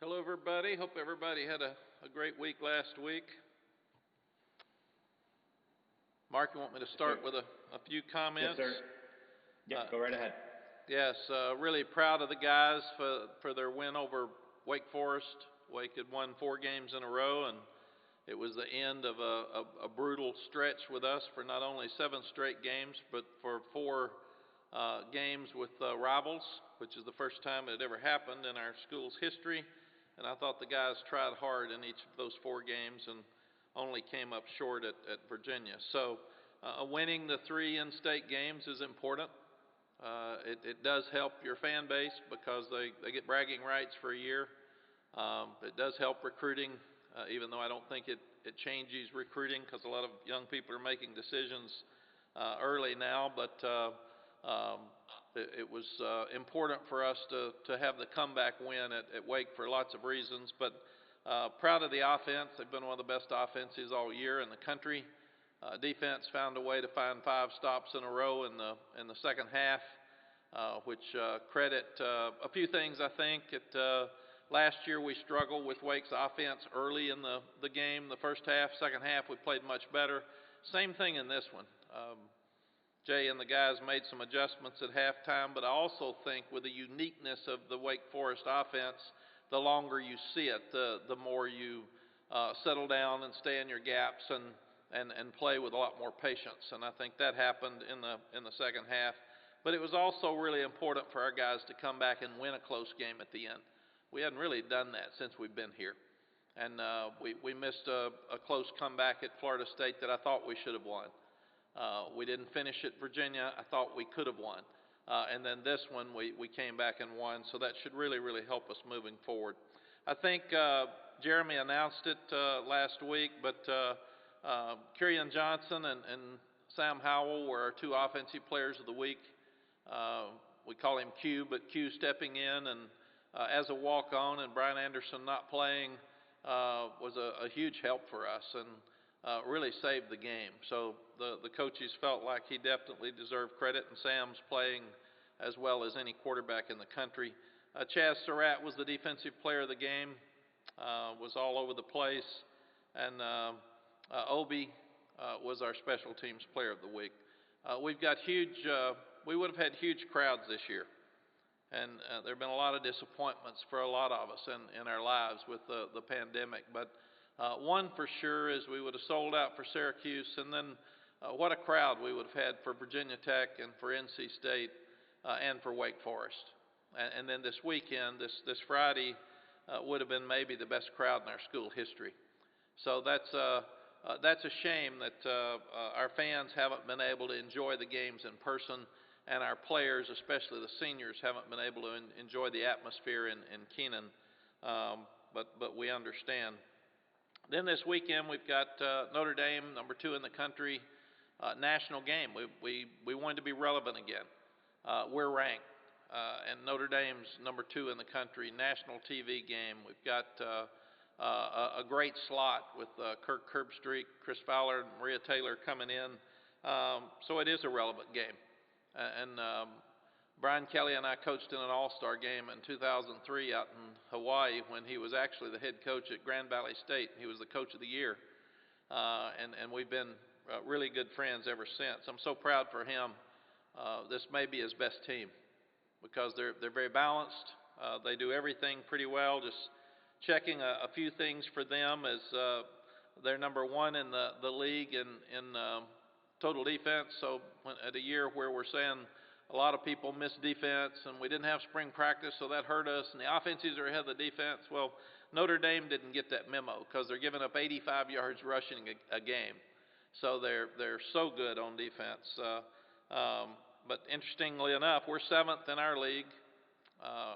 Hello, everybody. Hope everybody had a great week last week. Mark, you want me to start with a few comments? Yes, sir. Yep, go right ahead. Yes, really proud of the guys for their win over Wake Forest. Wake had won 4 games in a row, and it was the end of a brutal stretch with us for not only 7 straight games, but for 4 games with rivals, which is the first time it had ever happened in our school's history. And I thought the guys tried hard in each of those 4 games and only came up short at Virginia. So winning the 3 in-state games is important. It does help your fan base because they get bragging rights for a year. It does help recruiting, even though I don't think it changes recruiting because a lot of young people are making decisions early now. But it was important for us to have the comeback win at Wake for lots of reasons. But proud of the offense. They've been one of the best offenses all year in the country. Defense found a way to find 5 stops in a row in the second half, which credit a few things, I think. Last year we struggled with Wake's offense early in the game, the first half. Second half we played much better. Same thing in this one. Jay and the guys made some adjustments at halftime, but I also think with the uniqueness of the Wake Forest offense, the longer you see it, the more you settle down and stay in your gaps and play with a lot more patience. And I think that happened in the second half. But it was also really important for our guys to come back and win a close game at the end. We hadn't really done that since we've been here. And we missed a close comeback at Florida State that I thought we should have won. We didn't finish at Virginia. I thought we could have won. And then this one, we came back and won. So that should really, really help us moving forward. I think Jeremy announced it last week, but Kerryon Johnson and Sam Howell were our 2 offensive players of the week. We call him Q, but Q stepping in and as a walk-on and Brian Anderson not playing was a huge help for us and really saved the game. So the coaches felt like he definitely deserved credit, and Sam's playing as well as any quarterback in the country. Chaz Surratt was the defensive player of the game, was all over the place, and Obi was our special teams player of the week. We've got we would have had huge crowds this year, and there have been a lot of disappointments for a lot of us in our lives with the pandemic. But one for sure is we would have sold out for Syracuse, and then what a crowd we would have had for Virginia Tech and for NC State and for Wake Forest. And then this weekend, this Friday, would have been maybe the best crowd in our school history. So that's a shame that our fans haven't been able to enjoy the games in person, and our players, especially the seniors, haven't been able to enjoy the atmosphere in Kenan. But we understand. Then this weekend we've got Notre Dame, number 2 in the country, national game. We wanted to be relevant again. We're ranked, and Notre Dame's number 2 in the country, national TV game. We've got a great slot with Kirk Herbstreit, Chris Fowler, and Maria Taylor coming in. So it is a relevant game. And Brian Kelly and I coached in an all-star game in 2003 out in Hawaii when he was actually the head coach at Grand Valley State. He was the coach of the year. And we've been really good friends ever since. I'm so proud for him. This may be his best team because they're very balanced. They do everything pretty well. Just checking a few things for them as they're number 1 in the league in total defense. So at a year where we're saying a lot of people missed defense and we didn't have spring practice, so that hurt us, and the offenses are ahead of the defense. Well, Notre Dame didn't get that memo because they're giving up 85 yards rushing a game. So they're so good on defense. But interestingly enough, we're 7th in our league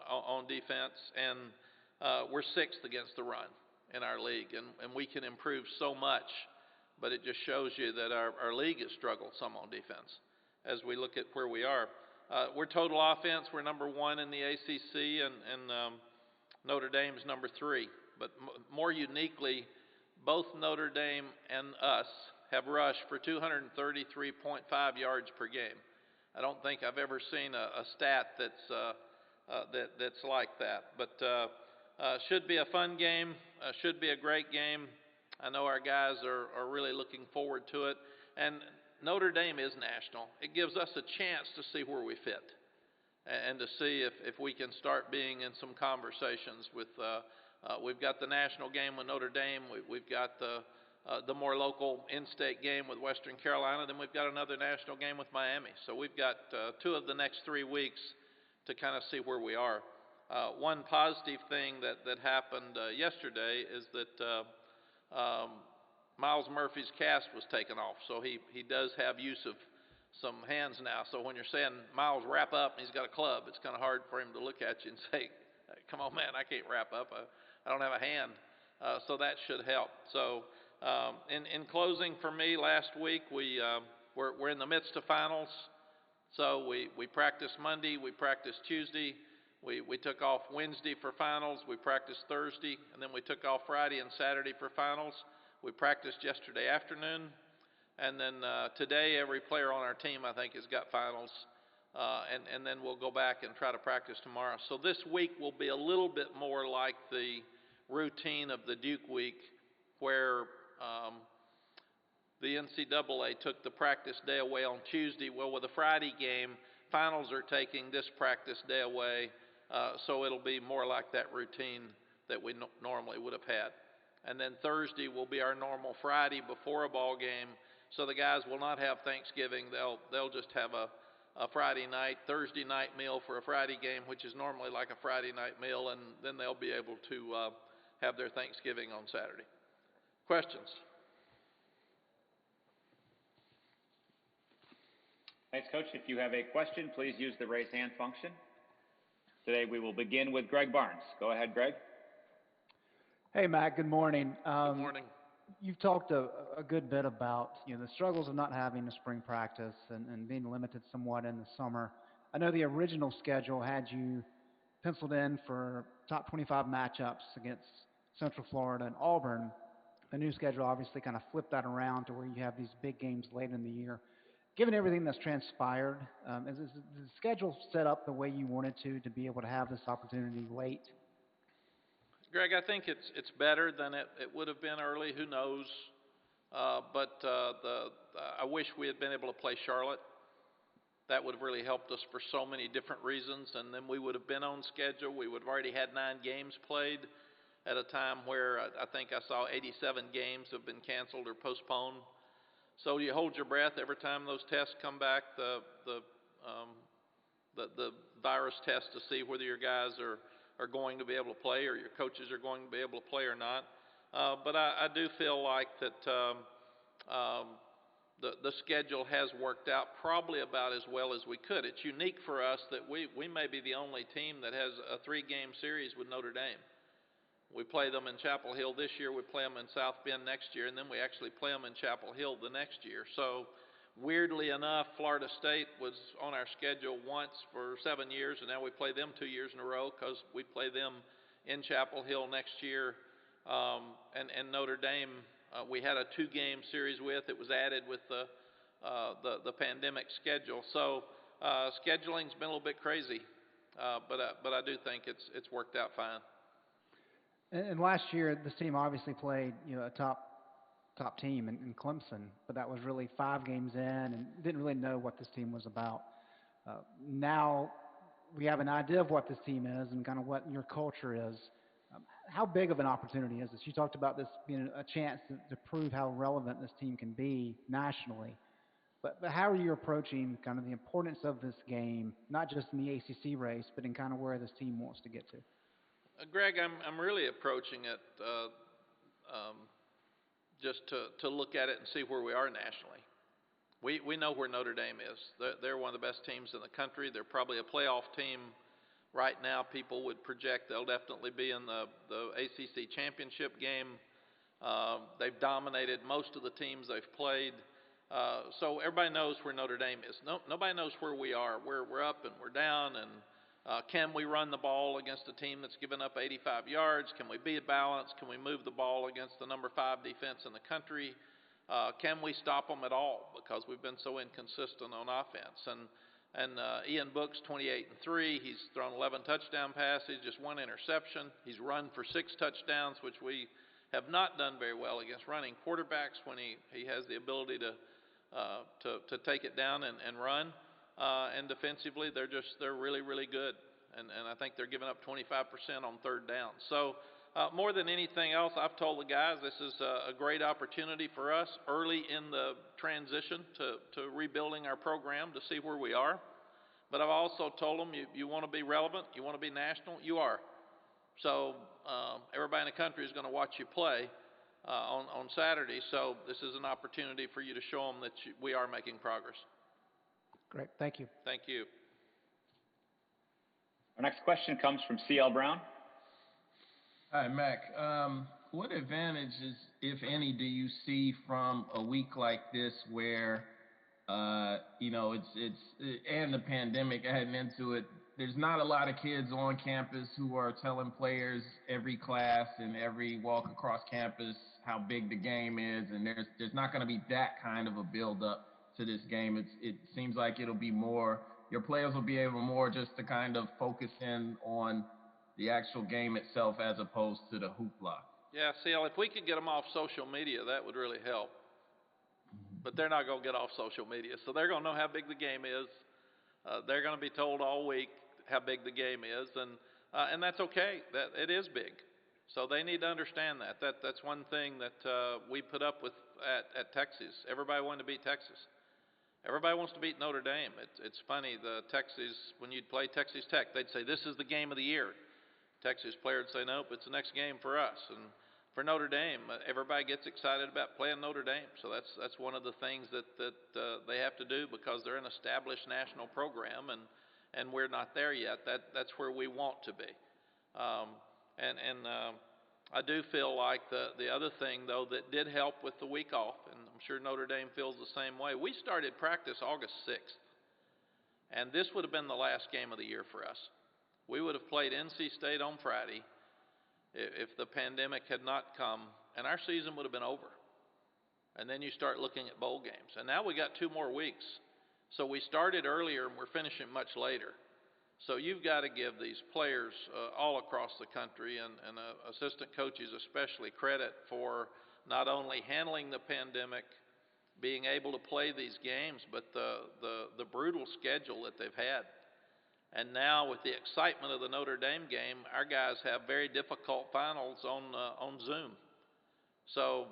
on defense, and we're 6th against the run in our league, and we can improve so much. But it just shows you that our league has struggled some on defense as we look at where we are. We're total offense. We're number 1 in the ACC, and Notre Dame's number 3. But more uniquely, both Notre Dame and us have rushed for 233.5 yards per game. I don't think I've ever seen a stat that's like that. But Should be a fun game, should be a great game. I know our guys are really looking forward to it. And Notre Dame is national. It gives us a chance to see where we fit and to see if we can start being in some conversations with, we've got the national game with Notre Dame, we've got the more local in-state game with Western Carolina, then we've got another national game with Miami. So we've got 2 of the next 3 weeks to kind of see where we are. One positive thing that happened yesterday is that Miles Murphy's cast was taken off, so he does have use of some hands now. So when you're saying, Miles, wrap up, and he's got a club, it's kind of hard for him to look at you and say, come on, man, I can't wrap up. I don't have a hand. So that should help. So in closing for me, last week we're in the midst of finals. So we practiced Monday, we practiced Tuesday, we took off Wednesday for finals, we practiced Thursday, and then we took off Friday and Saturday for finals. We practiced yesterday afternoon, and then today every player on our team, I think, has got finals, and then we'll go back and try to practice tomorrow. So this week will be a little bit more like the routine of the Duke week, where the NCAA took the practice day away on Tuesday. Well, with a Friday game, finals are taking this practice day away, so it'll be more like that routine that we normally would have had. And then Thursday will be our normal Friday before a ball game, so the guys will not have Thanksgiving. They'll just have a Friday night, Thursday night meal for a Friday game, which is normally like a Friday night meal, and then they'll be able to have their Thanksgiving on Saturday. Questions? Thanks, Coach. If you have a question, please use the raise hand function. Today we will begin with Greg Barnes. Go ahead, Greg. Hey, Mack, good morning. Good morning. You've talked a good bit about the struggles of not having a spring practice and being limited somewhat in the summer. I know the original schedule had you penciled in for top 25 matchups against Central Florida and Auburn. The new schedule obviously kind of flipped that around to where you have these big games late in the year. Given everything that's transpired, is the schedule set up the way you wanted to be able to have this opportunity late? Greg, I think it's better than it would have been early. Who knows? But I wish we had been able to play Charlotte. That would have really helped us for so many different reasons, and then we would have been on schedule. We would have already had 9 games played at a time where I think I saw 87 games have been canceled or postponed. So you hold your breath every time those tests come back, the virus test, to see whether your guys are going to be able to play or your coaches are going to be able to play or not. But I do feel like that the schedule has worked out probably about as well as we could. It's unique for us that we may be the only team that has a 3-game series with Notre Dame. We play them in Chapel Hill this year, we play them in South Bend next year, and then we actually play them in Chapel Hill the next year. So weirdly enough, Florida State was on our schedule once for 7 years, and now we play them 2 years in a row because we play them in Chapel Hill next year. And Notre Dame, we had a 2-game series with. It was added with the pandemic schedule. So scheduling's been a little bit crazy, but I do think it's worked out fine. And last year, this team obviously played a top team in Clemson, but that was really 5 games in and didn't really know what this team was about. Now we have an idea of what this team is and kind of what your culture is. How big of an opportunity is this? You talked about this being a chance to prove how relevant this team can be nationally. But how are you approaching kind of the importance of this game, not just in the ACC race, but in kind of where this team wants to get to? Greg, I'm really approaching it just to look at it and see where we are nationally. We know where Notre Dame is. They're one of the best teams in the country. They're probably a playoff team right now. People would project they'll definitely be in the ACC championship game. They've dominated most of the teams they've played. So everybody knows where Notre Dame is. Nobody knows where we are. We're up and we're down, and can we run the ball against a team that's given up 85 yards? Can we be balanced? Can we move the ball against the number 5 defense in the country? Can we stop them at all? Because we've been so inconsistent on offense. And And Ian Book's 28-3. He's thrown 11 touchdown passes, just 1 interception. He's run for 6 touchdowns, which we have not done very well against running quarterbacks when he has the ability to take it down and run. And defensively, they're really, really good. And I think they're giving up 25% on third down. So more than anything else, I've told the guys this is a great opportunity for us early in the transition to rebuilding our program to see where we are. But I've also told them you want to be relevant, you want to be national, you are. So everybody in the country is going to watch you play on Saturday. So this is an opportunity for you to show them that we are making progress. Great, thank you. Thank you. Our next question comes from C.L. Brown. Hi, Mack. What advantages, if any, do you see from a week like this where, it's and the pandemic heading into it, there's not a lot of kids on campus who are telling players every class and every walk across campus how big the game is, and there's not going to be that kind of a build-up to this game. It seems like it'll be more, your players will be able more just to kind of focus in on the actual game itself as opposed to the hoopla. Yeah, CL, if we could get them off social media, that would really help. But they're not going to get off social media, so they're going to know how big the game is. They're going to be told all week how big the game is, and that's okay. That it is big. So they need to understand that. That's one thing that we put up with at Texas. Everybody wanted to beat Texas. Everybody wants to beat Notre Dame. It's funny, the Texas, when you'd play Texas Tech, they'd say, this is the game of the year. Texas player would say, nope, it's the next game for us. And for Notre Dame, everybody gets excited about playing Notre Dame. So that's one of the things that they have to do because they're an established national program, and we're not there yet. That's where we want to be. I do feel like the other thing, though, that did help with the week off, and I'm sure Notre Dame feels the same way, we started practice August 6th, and this would have been the last game of the year for us. We would have played NC State on Friday if the pandemic had not come, and our season would have been over. And then you start looking at bowl games. And now we got 2 more weeks. So we started earlier, and we're finishing much later. So you've got to give these players all across the country and assistant coaches especially credit for not only handling the pandemic, being able to play these games, but the brutal schedule that they've had. And now with the excitement of the Notre Dame game, our guys have very difficult finals on Zoom. So,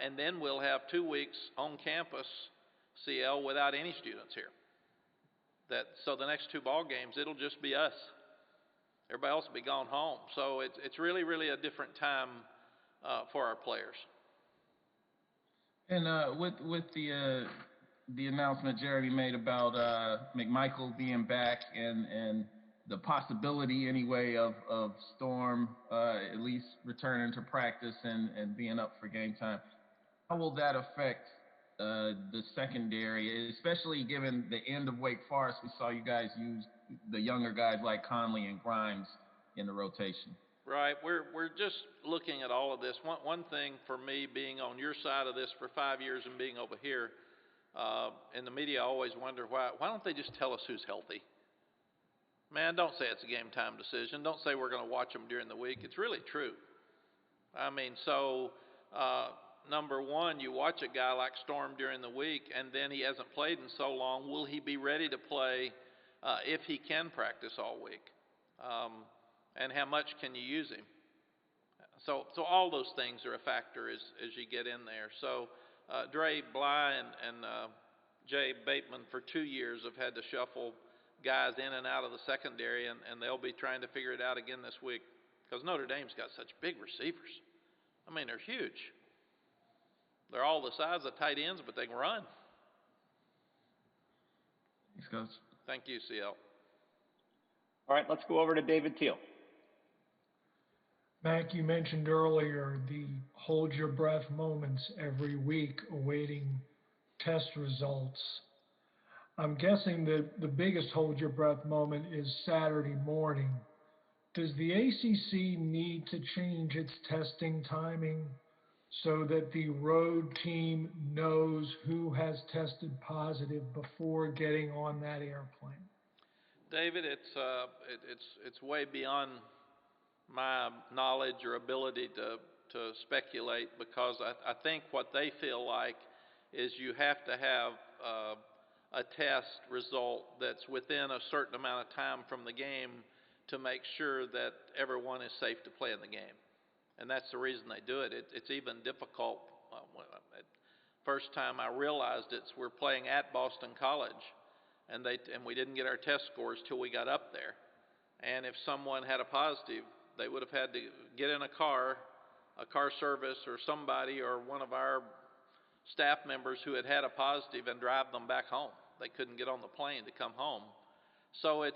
and then we'll have 2 weeks on campus, CL, without any students here. So the next 2 ball games, it'll just be us. Everybody else will be gone home. So it's really, really a different time for our players. And with the announcement Jeremy made about McMichael being back and the possibility anyway of Storm at least returning to practice and being up for game time, how will that affect the secondary, especially given the end of Wake Forest? We saw you guys use the younger guys like Conley and Grimes in the rotation. Right. We're just looking at all of this. One thing for me, being on your side of this for 5 years and being over here, in the media, I always wonder why don't they just tell us who's healthy? Man, don't say it's a game time decision. Don't say we're going to watch them during the week. It's really true. I mean, so number one, you watch a guy like Storm during the week, and then he hasn't played in so long. Will he be ready to play if he can practice all week? And how much can you use him? So all those things are a factor as you get in there. So Dre Bly and Jay Bateman for 2 years have had to shuffle guys in and out of the secondary, and they'll be trying to figure it out again this week because Notre Dame's got such big receivers. I mean, they're huge. They're all the size of tight ends, but they can run. Thanks, Coach. Thank you, CL. All right, let's go over to David Teal. Mack, you mentioned earlier the hold your breath moments every week awaiting test results. I'm guessing that the biggest hold your breath moment is Saturday morning. Does the ACC need to change its testing timing so that the road team knows who has tested positive before getting on that airplane? David, it's way beyond my knowledge or ability to speculate, because I think what they feel like is you have to have a test result that's within a certain amount of time from the game to make sure that everyone is safe to play in the game. And that's the reason they do it. It's even difficult. First time I realized we're playing at Boston College, and we didn't get our test scores till we got up there. And if someone had a positive, they would have had to get in a car service or somebody or one of our staff members who had a positive and drive them back home. They couldn't get on the plane to come home. So it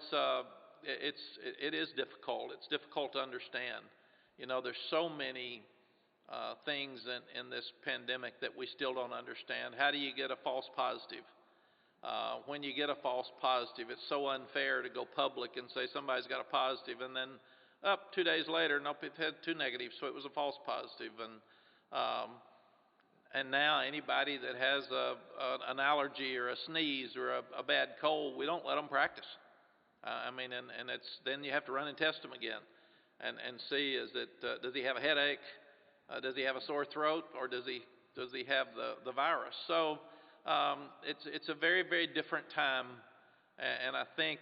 is difficult. It's difficult to understand. You know, there's so many things in this pandemic that we still don't understand. How do you get a false positive? When you get a false positive, it's so unfair to go public and say somebody's got a positive, and then 2 days later, nope, it had 2 negatives, so it was a false positive. And now anybody that has an allergy or a sneeze or a bad cold, we don't let them practice. And then you have to run and test them again, and see does he have a headache, does he have a sore throat, or does he have the virus? So it's a very, very different time, and I think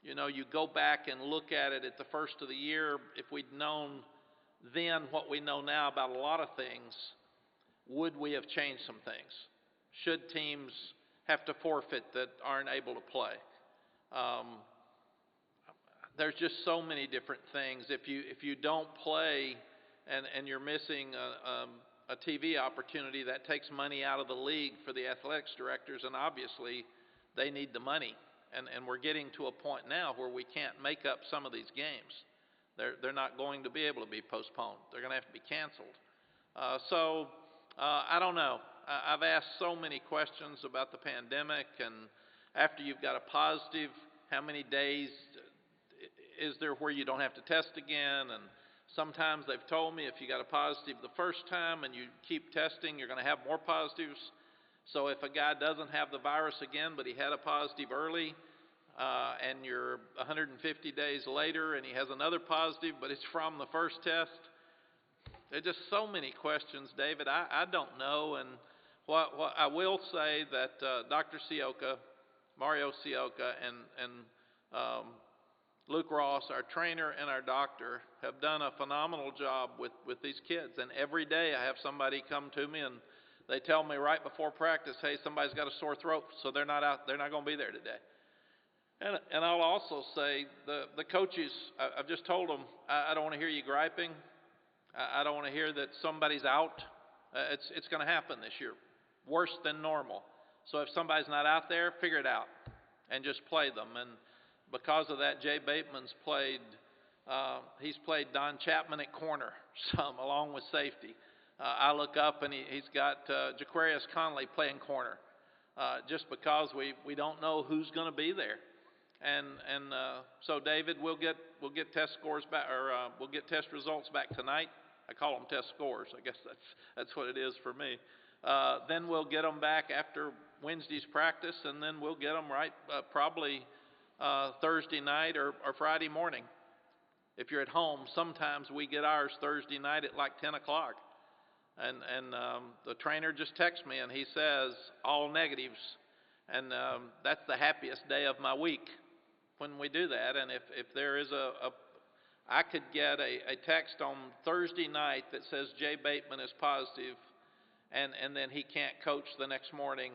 you go back and look at it at the first of the year. If we'd known then what we know now about a lot of things, would we have changed some things? Should teams have to forfeit that aren't able to play? There's just so many different things. If you don't play and you're missing a TV opportunity, that takes money out of the league for the athletics directors, and obviously they need the money. And we're getting to a point now where we can't make up some of these games. They're not going to be able to be postponed. They're going to have to be canceled. So I don't know. I've asked so many questions about the pandemic, and after you've got a positive, how many days is there where you don't have to test again? And sometimes they've told me if you got a positive the first time and you keep testing, you're going to have more positives. So if a guy doesn't have the virus again, but he had a positive early, and you're 150 days later and he has another positive, but it's from the first test, there's just so many questions, David. I don't know. And what I will say that Dr. Mario Sioka, and Luke Ross, our trainer and our doctor, have done a phenomenal job with these kids. And every day I have somebody come to me and they tell me right before practice, hey, somebody's got a sore throat, so they're not going to be there today. And I'll also say the coaches, I've just told them, I don't want to hear you griping. I don't want to hear that somebody's out. It's going to happen this year, worse than normal. So if somebody's not out there, figure it out and just play them. And because of that, Jay Bateman's he's played Don Chapman at corner some, along with safety. I look up and he's got Jaquarius Conley playing corner, just because we don't know who's going to be there. And so David, we'll get test scores back, or we'll get test results back tonight. I call them test scores. I guess that's what it is for me. Then we'll get them back after Wednesday's practice, and then we'll get them probably Thursday night or Friday morning. If you're at home, sometimes we get ours Thursday night at like 10 o'clock. And the trainer just texts me and he says, all negatives. And that's the happiest day of my week when we do that. And if there is I could get a text on Thursday night that says Jay Bateman is positive, and then he can't coach the next morning,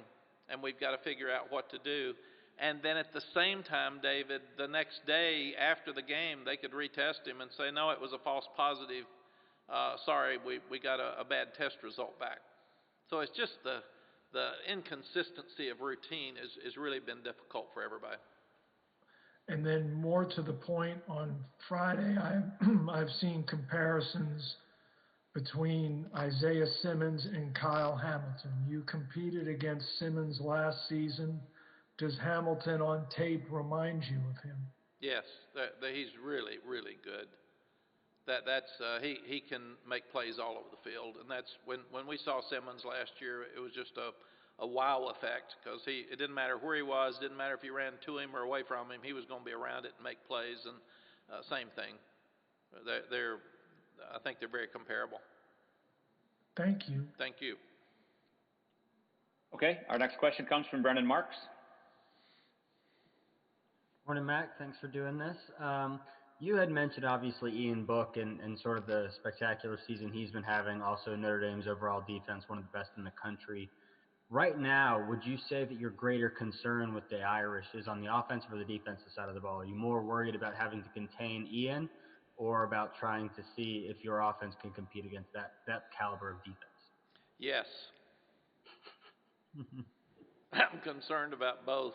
and we've got to figure out what to do. And then at the same time, David, the next day after the game, they could retest him and say, no, it was a false positive. Sorry, we got a bad test result back. So it's just the inconsistency of routine has really been difficult for everybody. And then more to the point, on Friday, I've seen comparisons between Isaiah Simmons and Kyle Hamilton. You competed against Simmons last season. Does Hamilton on tape remind you of him? Yes, he's really, really good. he can make plays all over the field, and that's when we saw Simmons last year, it was just a wow effect, because it didn't matter where he was, didn't matter if you ran to him or away from him, he was going to be around it and make plays. And same thing, I think they're very comparable. Thank you. Thank you. Okay, our next question comes from Brendan Marks. Morning, Mack. Thanks for doing this. You had mentioned, obviously, Ian Book and sort of the spectacular season he's been having. Also, Notre Dame's overall defense, one of the best in the country. Right now, would you say that your greater concern with the Irish is on the offensive or the defensive side of the ball? Are you more worried about having to contain Ian, or about trying to see if your offense can compete against that caliber of defense? Yes. I'm concerned about both.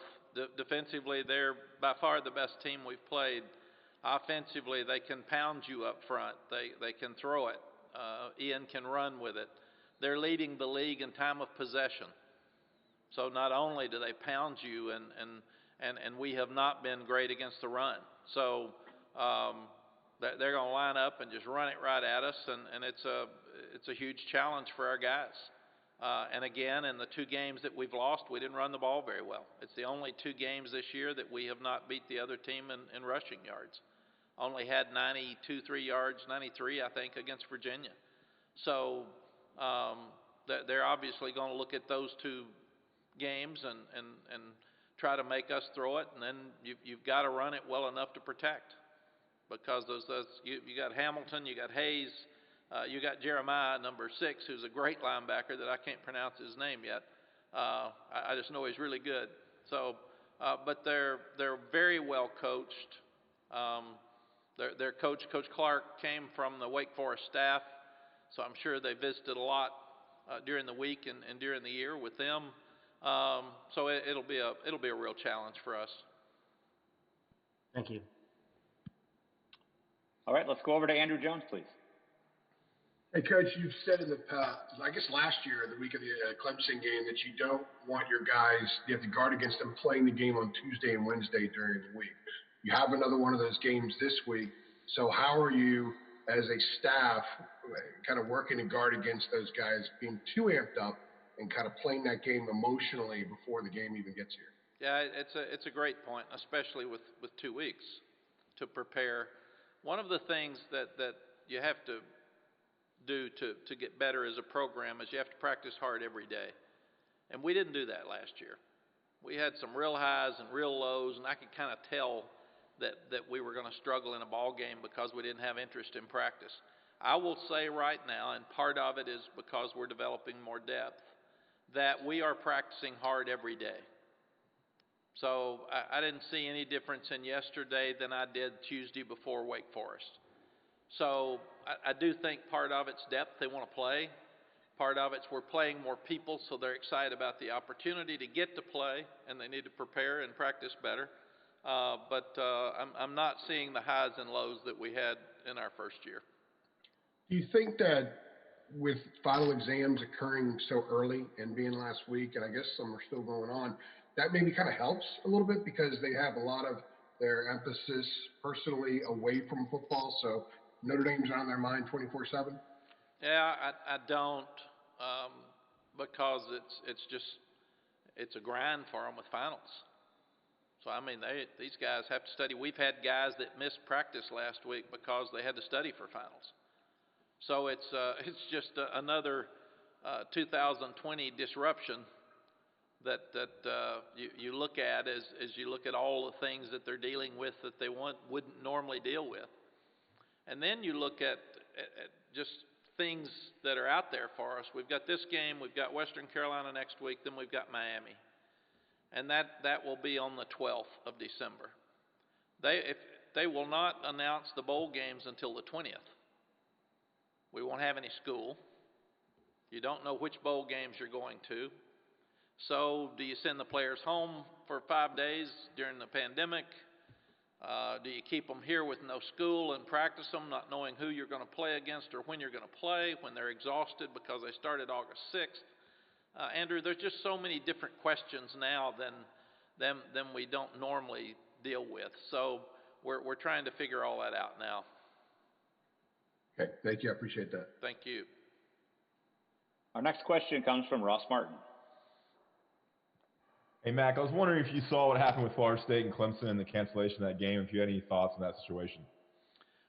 Defensively, they're by far the best team we've played. Offensively, they can pound you up front. They can throw it. Ian can run with it. They're leading the league in time of possession. So not only do they pound you, and we have not been great against the run. So they're going to line up and just run it right at us, and it's a huge challenge for our guys. And again, in the 2 games that we've lost, we didn't run the ball very well. It's the only 2 games this year that we have not beat the other team in rushing yards. Only had 93 yards, I think, against Virginia. So they're obviously going to look at those 2 games and try to make us throw it, and then you've got to run it well enough to protect, because you got Hamilton, you got Hayes, you got Jeremiah, number 6, who's a great linebacker that I can't pronounce his name yet. I just know he's really good. So, but they're very well coached. Their coach, Coach Clark, came from the Wake Forest staff, so I'm sure they visited a lot during the week and during the year with them. So it'll be a real challenge for us. Thank you. All right, let's go over to Andrew Jones, please. Hey, Coach, you've said in the past, I guess last year, the week of the Clemson game, that you don't want your guys, you have to guard against them playing the game on Tuesday and Wednesday during the week. You have another one of those games this week. So how are you, as a staff, kind of working to guard against those guys being too amped up and kind of playing that game emotionally before the game even gets here? Yeah, it's a great point, especially with 2 weeks to prepare. One of the things that you have to do to get better as a program is you have to practice hard every day. And we didn't do that last year. We had some real highs and real lows, and I could kind of tell that we were going to struggle in a ball game because we didn't have interest in practice. I will say right now, and part of it is because we're developing more depth, that we are practicing hard every day. So I didn't see any difference in yesterday than I did Tuesday before Wake Forest. So I do think part of it's depth, they want to play. Part of it's we're playing more people, so they're excited about the opportunity to get to play, and they need to prepare and practice better. But I'm not seeing the highs and lows that we had in our first year. Do you think that with final exams occurring so early and being last week, and I guess some are still going on, that maybe kind of helps a little bit because they have a lot of their emphasis personally away from football, so Notre Dame's on their mind 24/7? Yeah, I don't, because it's a grind for them with finals. So I mean, these guys have to study. We've had guys that missed practice last week because they had to study for finals. So it's just another 2020 disruption that you look at as you look at all the things that they're dealing with that they wouldn't normally deal with. And then you look at just things that are out there for us. We've got this game, we've got Western Carolina next week, then we've got Miami. And that will be on the 12th of December. They will not announce the bowl games until the 20th. We won't have any school. You don't know which bowl games you're going to. So do you send the players home for 5 days during the pandemic? Do you keep them here with no school and practice them, not knowing who you're going to play against or when you're going to play, when they're exhausted because they started August 6th? Andrew, there's just so many different questions now than we don't normally deal with. So we're trying to figure all that out now. Okay, thank you. I appreciate that. Thank you. Our next question comes from Ross Martin. Hey, Mack, I was wondering if you saw what happened with Florida State and Clemson and the cancellation of that game, if you had any thoughts on that situation.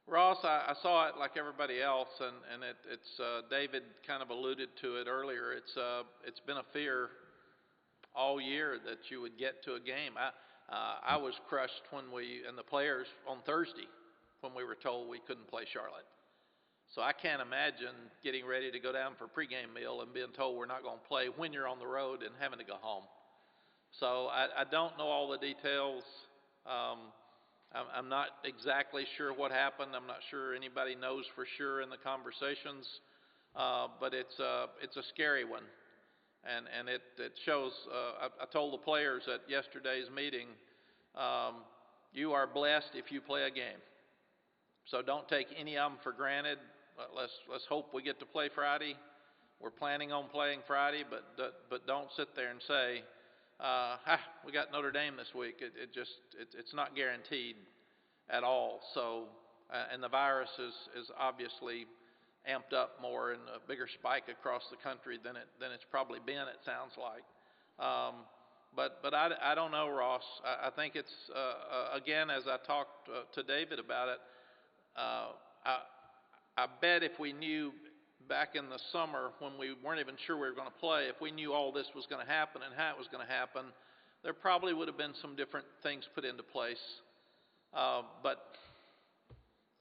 Ross, I saw it like everybody else, and it's David kind of alluded to it earlier. It's been a fear all year that you would get to a game. I was crushed when and the players on Thursday when we were told we couldn't play Charlotte. So I can't imagine getting ready to go down for a pregame meal and being told we're not going to play when you're on the road and having to go home. So I don't know all the details. I'm not exactly sure what happened. I'm not sure anybody knows for sure in the conversations, but it's a scary one, and it shows. I told the players at yesterday's meeting, you are blessed if you play a game. So don't take any of them for granted. Let's hope we get to play Friday. We're planning on playing Friday, but don't sit there and say, we got Notre Dame this week. It's not guaranteed at all. So, and the virus is obviously amped up more and a bigger spike across the country than it's probably been. It sounds like. But I don't know, Ross. I think it's again, as I talked to David about it. I bet if we knew back in the summer when we weren't even sure we were going to play, if we knew all this was going to happen and how it was going to happen, there probably would have been some different things put into place. But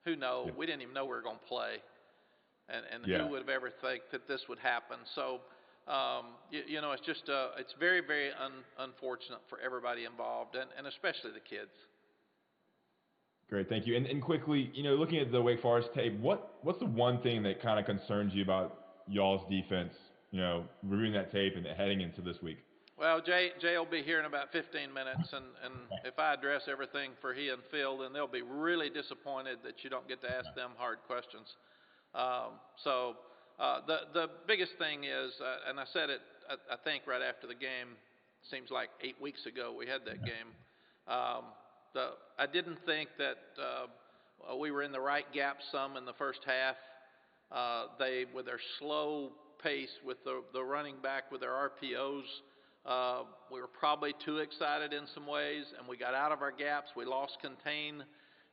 who knows? Yeah. We didn't even know we were going to play, and Yeah. who would have ever think that this would happen? So, you know, it's just it's very, very unfortunate for everybody involved, and especially the kids. Great, thank you. And quickly, you know, looking at the Wake Forest tape, what's the one thing that kind of concerns you about y'all's defense, you know, reviewing that tape and heading into this week? Well, Jay will be here in about 15 minutes, and if I address everything for he and Phil, then they'll be really disappointed that you don't get to ask them hard questions. The biggest thing is, and I said it, I think right after the game, seems like 8 weeks ago we had that game. I didn't think that we were in the right gap some in the first half. They, with their slow pace, with the running back, with their RPOs, we were probably too excited in some ways, and we got out of our gaps. We lost contain,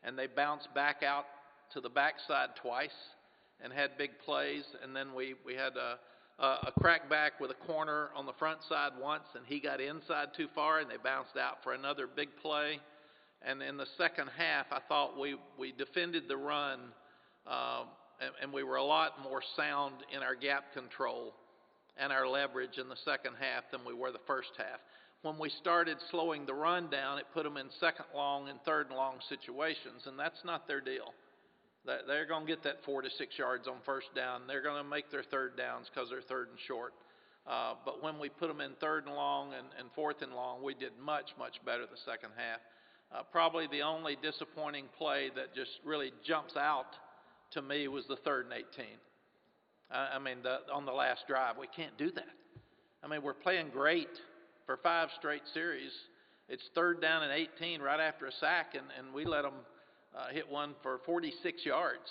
and they bounced back out to the backside twice and had big plays. And then we had a crack back with a corner on the front side once, and he got inside too far, and they bounced out for another big play. And in the second half, I thought we defended the run, and we were a lot more sound in our gap control and our leverage in the second half than we were the first half. When we started slowing the run down, it put them in second long and third and long situations, and that's not their deal. They're going to get that 4 to 6 yards on first down. They're going to make their third downs because they're third and short. But when we put them in third and long and fourth and long, we did much, much better the second half. Probably the only disappointing play that just really jumps out to me was the 3rd and 18. I mean, on the last drive. We can't do that. I mean, we're playing great for 5 straight series. It's 3rd down and 18 right after a sack, and we let them hit one for 46 yards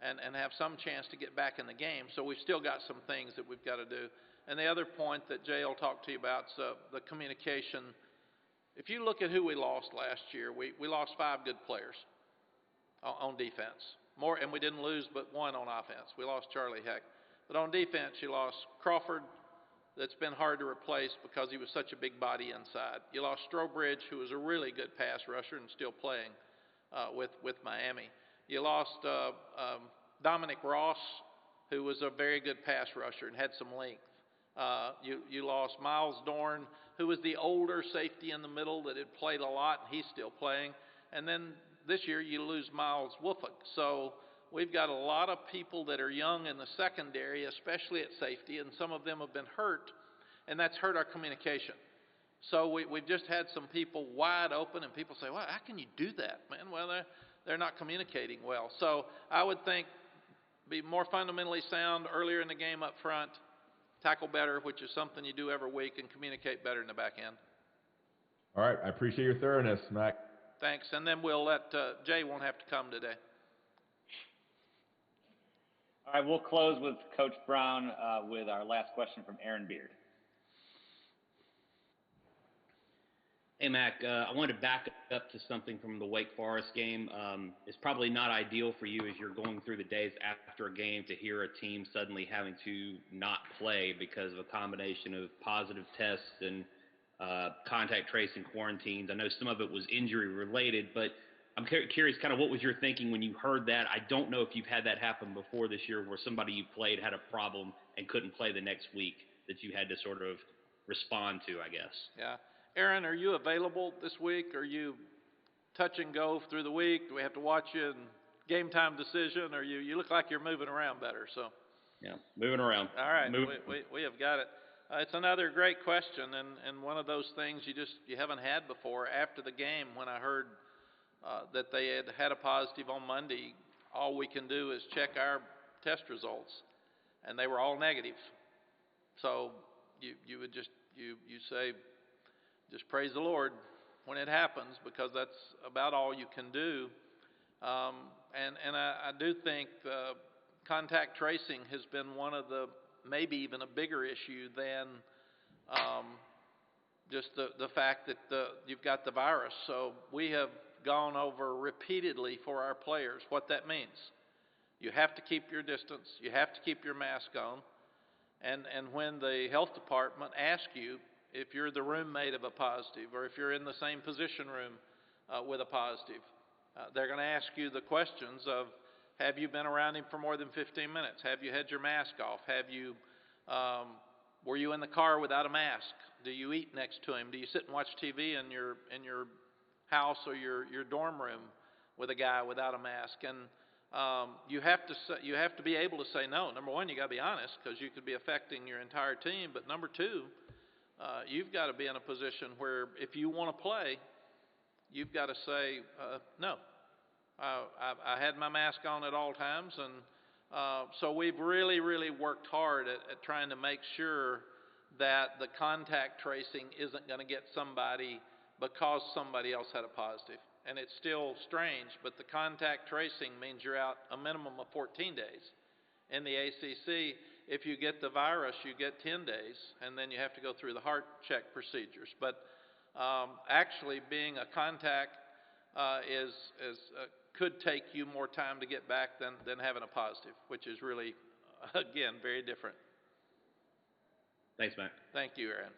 and have some chance to get back in the game. So we've still got some things that we've got to do. And the other point that Jay will talk to you about is the communication. If you look at who we lost last year, we lost 5 good players on defense. And we didn't lose but 1 on offense. We lost Charlie Heck. But on defense, you lost Crawford, that's been hard to replace because he was such a big body inside. You lost Strobridge, who was a really good pass rusher and still playing with Miami. You lost Dominic Ross, who was a very good pass rusher and had some length. You lost Miles Dorn, who was the older safety in the middle that had played a lot, and he's still playing. And then this year you lose Miles Woofuk. So we've got a lot of people that are young in the secondary, especially at safety, and some of them have been hurt, and that's hurt our communication. So we've just had some people wide open, and people say, well, how can you do that, man? Well, they're not communicating well. So I would think be more fundamentally sound earlier in the game up front, tackle better, which is something you do every week, and communicate better in the back end. All right, I appreciate your thoroughness, Mack. Thanks, and then we'll let Jay won't have to come today. All right, we'll close with Coach Brown with our last question from Aaron Beard. Hey, Mack, I wanted to back up to something from the Wake Forest game. It's probably not ideal for you as you're going through the days after a game to hear a team suddenly having to not play because of a combination of positive tests and contact tracing quarantines. I know some of it was injury related, but I'm curious kind of what was your thinking when you heard that? I don't know if you've had that happen before this year where somebody you played had a problem and couldn't play the next week that you had to sort of respond to, I guess. Yeah. Aaron, are you available this week? Are you touch and go through the week? Do we have to watch you in game time decision? Or you look like you're moving around better, so. Yeah, moving around. All right, we have got it. It's another great question, and one of those things you haven't had before. After the game, when I heard that they had a positive on Monday, all we can do is check our test results, and they were all negative. So you would just say, just praise the Lord when it happens, because that's about all you can do. And I do think contact tracing has been one of the, maybe even a bigger issue than just the fact that you've got the virus. So we have gone over repeatedly for our players what that means. You have to keep your distance. You have to keep your mask on. And when the health department asks you if you're the roommate of a positive or if you're in the same position room with a positive, they're going to ask you the questions of, have you been around him for more than 15 minutes? Have you had your mask off? Were you in the car without a mask? Do you eat next to him? Do you sit and watch TV in your house or your dorm room with a guy without a mask? And you have to be able to say no. Number one, you got to be honest, because you could be affecting your entire team. But number two, you've got to be in a position where if you want to play, you've got to say no. I had my mask on at all times, and so we've really, really worked hard at trying to make sure that the contact tracing isn't going to get somebody because somebody else had a positive. And it's still strange, but the contact tracing means you're out a minimum of 14 days. In the ACC, if you get the virus, you get 10 days, and then you have to go through the heart check procedures. But actually being a contact could take you more time to get back than having a positive, which is really, again, very different. Thanks, Matt. Thank you, Aaron.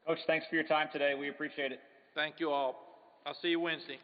Coach, thanks for your time today. We appreciate it. Thank you all. I'll see you Wednesday.